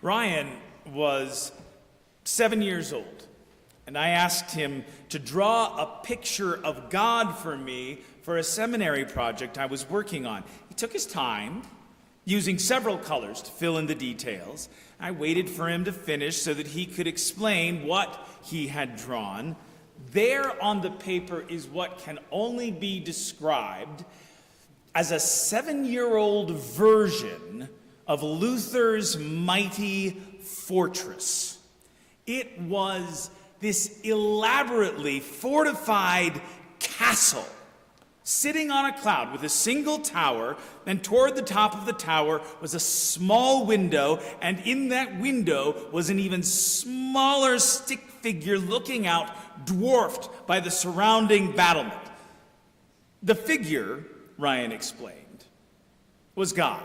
Ryan was 7 years old, and I asked him to draw a picture of God for me for a seminary project I was working on. He took his time, using several colors to fill in the details. I waited for him to finish so that he could explain what he had drawn. There on the paper is what can only be described as a 7-year-old version of Luther's mighty fortress. It was this elaborately fortified castle sitting on a cloud with a single tower, and toward the top of the tower was a small window, and in that window was an even smaller stick figure looking out, dwarfed by the surrounding battlement. The figure, Ryan explained, was God.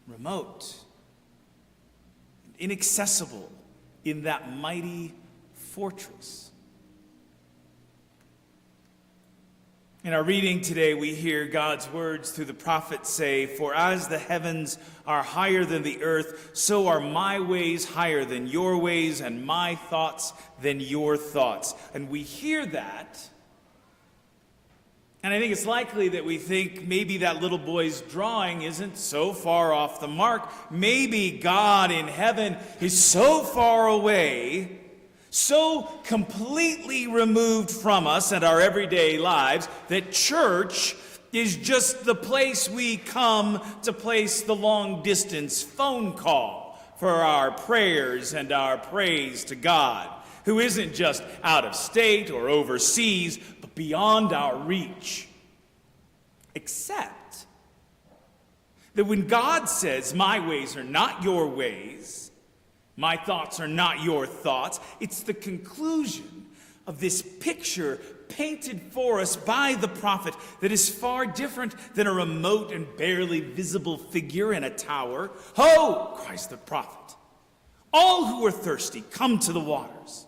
Remote, inaccessible in that mighty fortress. In our reading today, we hear God's words through the prophet say, "For as the heavens are higher than the earth, so are my ways higher than your ways, and my thoughts than your thoughts." And we hear that, and I think it's likely that we think maybe that little boy's drawing isn't so far off the mark. Maybe God in heaven is so far away, so completely removed from us and our everyday lives, that church is just the place we come to place the long-distance phone call for our prayers and our praise to God, who isn't just out of state or overseas, but beyond our reach. Except that when God says, "My ways are not your ways, my thoughts are not your thoughts," it's the conclusion of this picture painted for us by the prophet that is far different than a remote and barely visible figure in a tower. "Ho," cries the prophet, "all who are thirsty, come to the waters."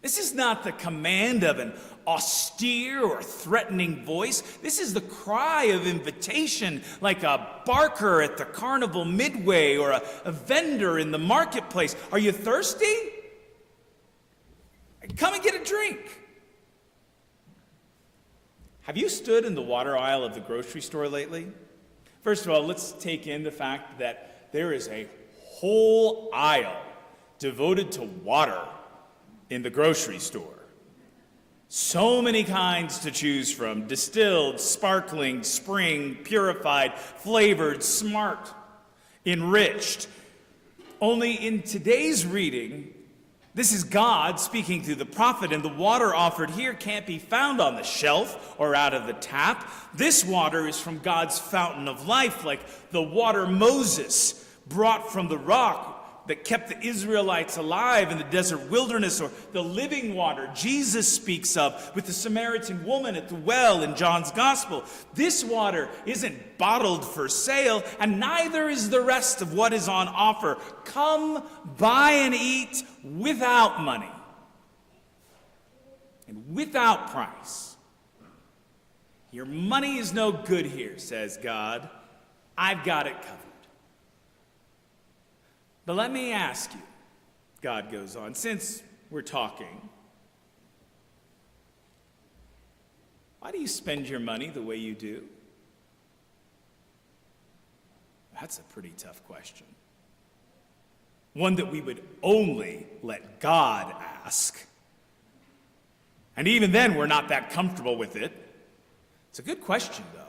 This is not the command of an austere or threatening voice. This is the cry of invitation, like a barker at the carnival midway or a vendor in the marketplace. "Are you thirsty? Come and get a drink." Have you stood in the water aisle of the grocery store lately? First of all, let's take in the fact that there is a whole aisle devoted to water in the grocery store. So many kinds to choose from: distilled, sparkling, spring, purified, flavored, smart, enriched. Only in today's reading, this is God speaking through the prophet, and the water offered here can't be found on the shelf or out of the tap. This water is from God's fountain of life, like the water Moses brought from the rock that kept the Israelites alive in the desert wilderness, or the living water Jesus speaks of with the Samaritan woman at the well in John's Gospel. This water isn't bottled for sale, and neither is the rest of what is on offer. Come, buy and eat without money and without price. Your money is no good here, says God. I've got it covered. But let me ask you, God goes on, since we're talking, why do you spend your money the way you do? That's a pretty tough question. One that we would only let God ask. And even then, we're not that comfortable with it. It's a good question, though.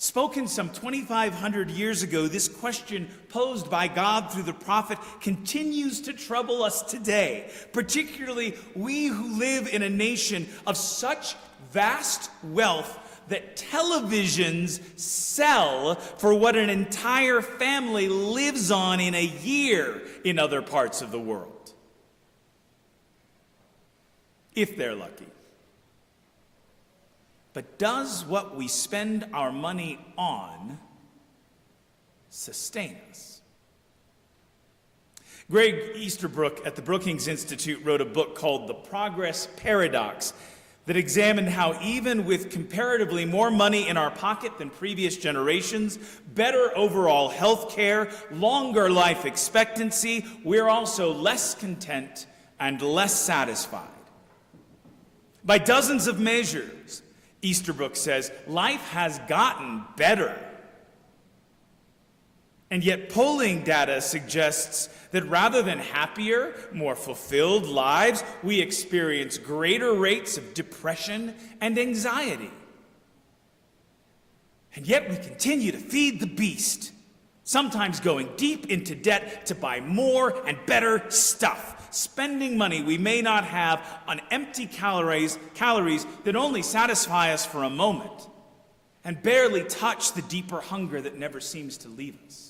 Spoken some 2,500 years ago, this question posed by God through the prophet continues to trouble us today, particularly we who live in a nation of such vast wealth that televisions sell for what an entire family lives on in a year in other parts of the world, if they're lucky. But does what we spend our money on sustain us? Greg Easterbrook at the Brookings Institute wrote a book called The Progress Paradox that examined how even with comparatively more money in our pocket than previous generations, better overall health care, longer life expectancy, we're also less content and less satisfied. By dozens of measures, Easterbrook says, life has gotten better. And yet polling data suggests that rather than happier, more fulfilled lives, we experience greater rates of depression and anxiety. And yet we continue to feed the beast, sometimes going deep into debt to buy more and better stuff, spending money we may not have on empty calories that only satisfy us for a moment and barely touch the deeper hunger that never seems to leave us.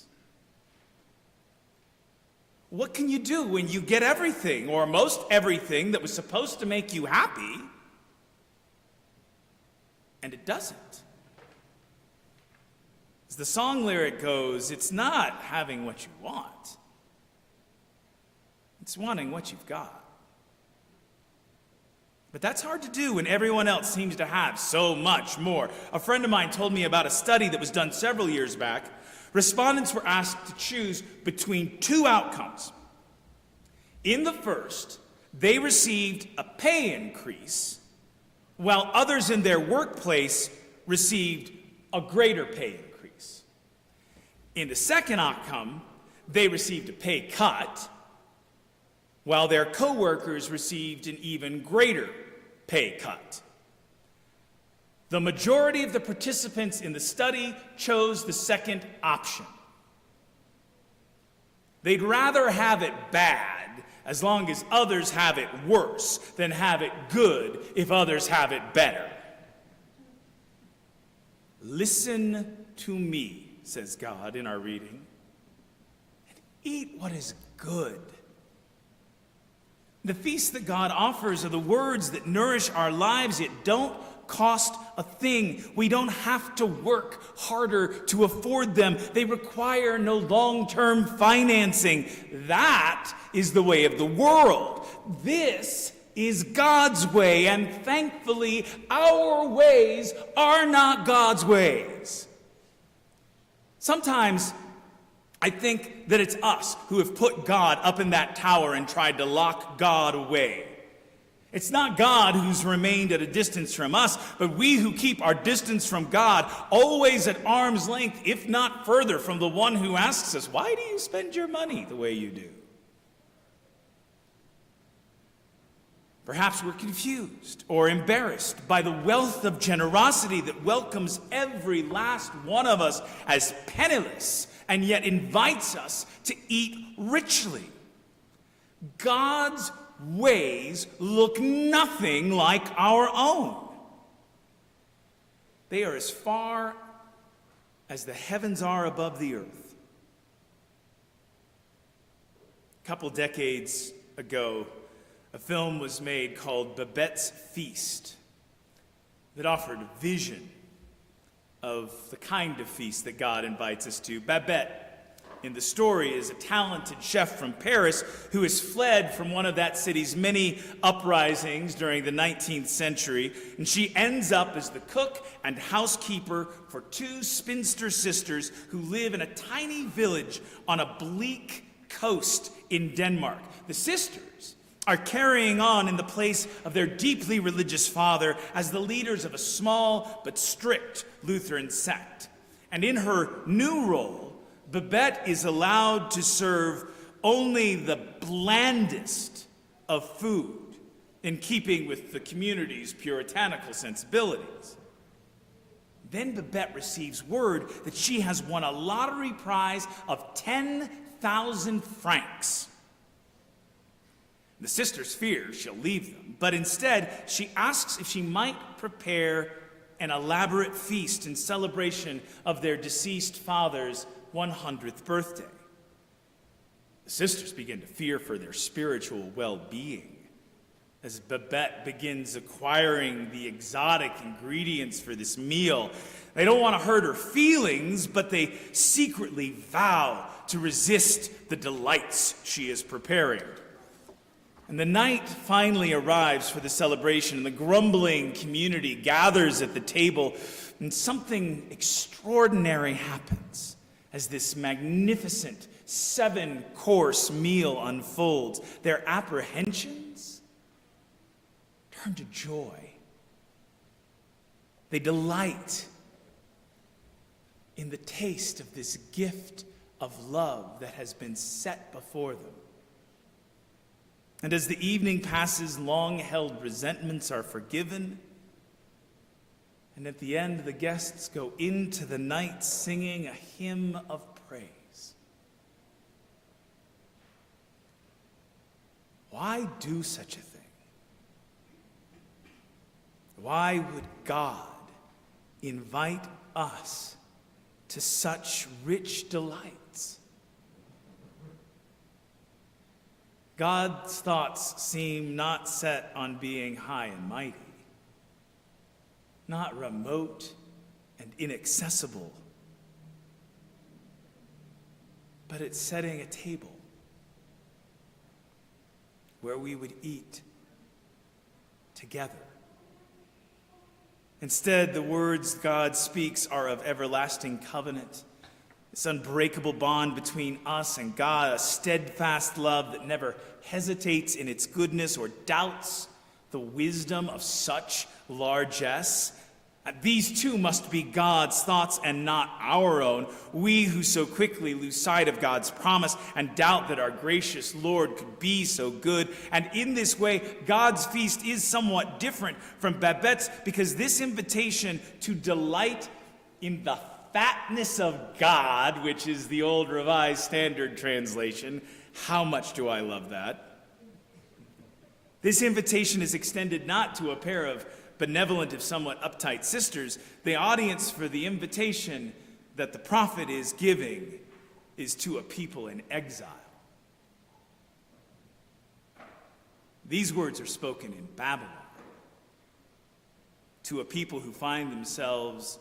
What can you do when you get everything, or most everything, that was supposed to make you happy, and it doesn't? As the song lyric goes, it's not having what you want, it's wanting what you've got. But that's hard to do when everyone else seems to have so much more. A friend of mine told me about a study that was done several years back. Respondents were asked to choose between two outcomes. In the first, they received a pay increase, while others in their workplace received a greater pay increase. In the second outcome, they received a pay cut, while their coworkers received an even greater pay cut. The majority of the participants in the study chose the second option. They'd rather have it bad as long as others have it worse than have it good if others have it better. Listen to me, says God in our reading, and eat what is good. The feast that God offers are the words that nourish our lives, yet don't cost a thing. We don't have to work harder to afford them. They require no long-term financing. That is the way of the world. This is God's way, and thankfully, our ways are not God's ways. Sometimes I think that it's us who have put God up in that tower and tried to lock God away. It's not God who's remained at a distance from us, but we who keep our distance from God, always at arm's length, if not further, from the one who asks us, why do you spend your money the way you do? Perhaps we're confused or embarrassed by the wealth of generosity that welcomes every last one of us as penniless and yet invites us to eat richly. God's ways look nothing like our own. They are as far as the heavens are above the earth. A couple decades ago, a film was made called Babette's Feast that offered a vision of the kind of feast that God invites us to. Babette, in the story, is a talented chef from Paris who has fled from one of that city's many uprisings during the 19th century, and she ends up as the cook and housekeeper for two spinster sisters who live in a tiny village on a bleak coast in Denmark. The sisters are carrying on in the place of their deeply religious father as the leaders of a small but strict Lutheran sect. And in her new role, Babette is allowed to serve only the blandest of food in keeping with the community's puritanical sensibilities. Then Babette receives word that she has won a lottery prize of 10,000 francs. The sisters fear she'll leave them, but instead she asks if she might prepare an elaborate feast in celebration of their deceased father's 100th birthday. The sisters begin to fear for their spiritual well-being as Babette begins acquiring the exotic ingredients for this meal. They don't want to hurt her feelings, but they secretly vow to resist the delights she is preparing. And the night finally arrives for the celebration, and the grumbling community gathers at the table, and something extraordinary happens as this magnificent 7-course meal unfolds. Their apprehensions turn to joy. They delight in the taste of this gift of love that has been set before them. And as the evening passes, long-held resentments are forgiven. And at the end, the guests go into the night singing a hymn of praise. Why do such a thing? Why would God invite us to such rich delights? God's thoughts seem not set on being high and mighty, not remote and inaccessible, but it's setting a table where we would eat together. Instead, the words God speaks are of everlasting covenant, this unbreakable bond between us and God, a steadfast love that never hesitates in its goodness or doubts the wisdom of such largesse. These too must be God's thoughts and not our own. We who so quickly lose sight of God's promise and doubt that our gracious Lord could be so good. And in this way, God's feast is somewhat different from Babette's, because this invitation to delight in the fatness of God, which is the old Revised Standard Translation. How much do I love that? This invitation is extended not to a pair of benevolent, if somewhat uptight sisters. The audience for the invitation that the prophet is giving is to a people in exile. These words are spoken in Babylon to a people who find themselves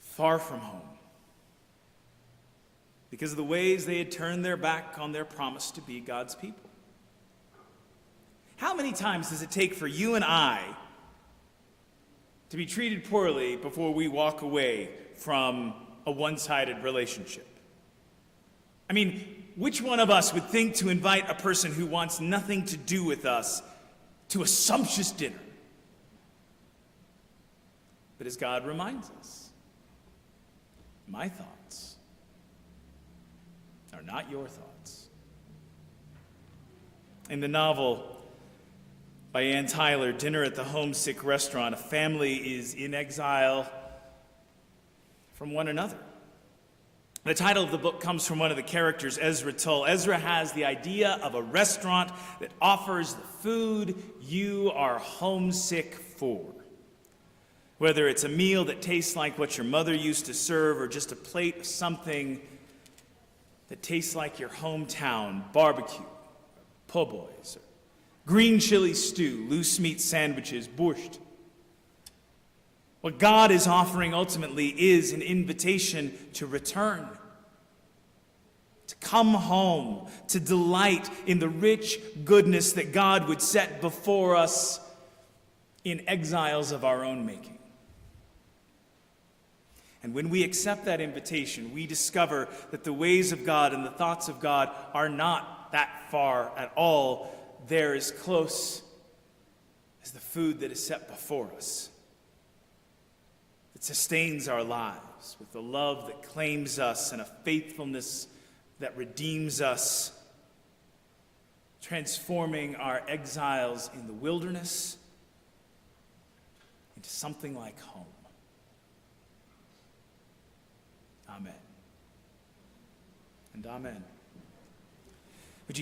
far from home because of the ways they had turned their back on their promise to be God's people. How many times does it take for you and I to be treated poorly before we walk away from a one-sided relationship? I mean, which one of us would think to invite a person who wants nothing to do with us to a sumptuous dinner? But as God reminds us, my thoughts are not your thoughts. In the novel by Ann Tyler, Dinner at the Homesick Restaurant, a family is in exile from one another. The title of the book comes from one of the characters, Ezra Tull. Ezra has the idea of a restaurant that offers the food you are homesick for. Whether it's a meal that tastes like what your mother used to serve, or just a plate of something that tastes like your hometown barbecue, po' boys, or green chili stew, loose meat sandwiches, borscht. What God is offering ultimately is an invitation to return, to come home, to delight in the rich goodness that God would set before us in exiles of our own making. And when we accept that invitation, we discover that the ways of God and the thoughts of God are not that far at all. They're as close as the food that is set before us. It sustains our lives with a love that claims us and a faithfulness that redeems us, transforming our exiles in the wilderness into something like home. Amen. And amen.